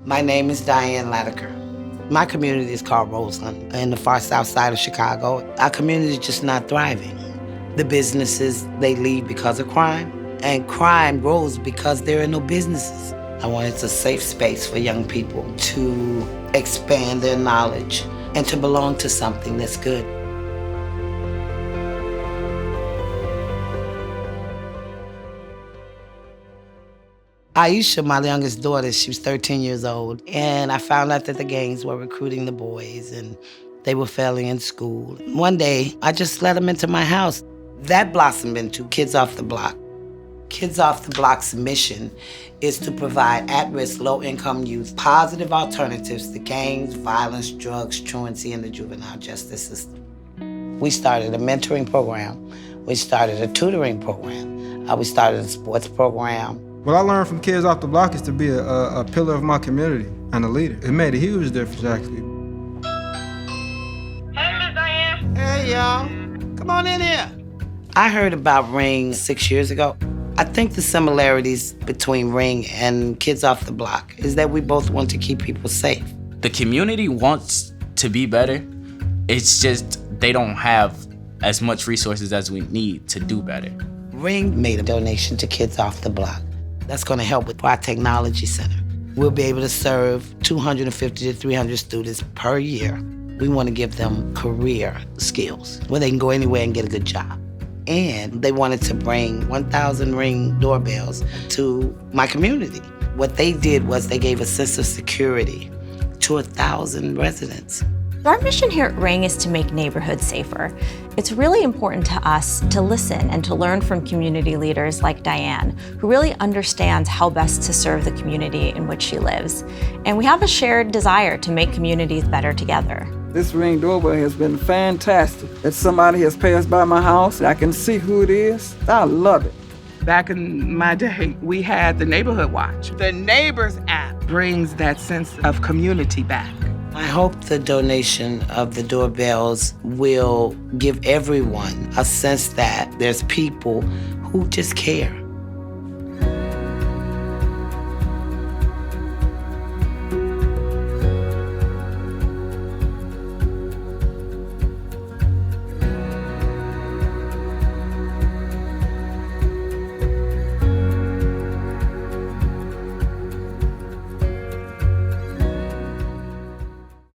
My name is Diane Latiker. My community is called Roseland in the far south side of Chicago. Our community is just not thriving. The businesses, they leave because of crime, and crime grows because there are no businesses. I wanted a safe space for young people to expand their knowledge and to belong to something that's good. Aisha, my youngest daughter, she was 13 years old, and I found out that the gangs were recruiting the boys and they were failing in school. One day, I just let them into my house. That blossomed into Kids Off the Block. Kids Off the Block's mission is to provide at-risk, low-income youth positive alternatives to gangs, violence, drugs, truancy, and the juvenile justice system. We started a mentoring program. We started a tutoring program. We started a sports program. What I learned from Kids Off the Block is to be a pillar of my community and a leader. It made a huge difference, actually. Hey, Miss Diane. Hey, y'all. Come on in here. I heard about Ring 6 years ago. I think the similarities between Ring and Kids Off the Block is that we both want to keep people safe. The community wants to be better. It's just they don't have as much resources as we need to do better. Ring made a donation to Kids Off the Block. That's going to help with our technology center. We'll be able to serve 250 to 300 students per year. We want to give them career skills where they can go anywhere and get a good job. And they wanted to bring 1,000 Ring doorbells to my community. What they did was they gave a sense of security to 1,000 residents. Our mission here at Ring is to make neighborhoods safer. It's really important to us to listen and to learn from community leaders like Diane, who really understands how best to serve the community in which she lives. And we have a shared desire to make communities better together. This Ring doorbell has been fantastic. If somebody has passed by my house, I can see who it is. I love it. Back in my day, we had the Neighborhood Watch. The Neighbors app brings that sense of community back. I hope the donation of the doorbells will give everyone a sense that there's people who just care.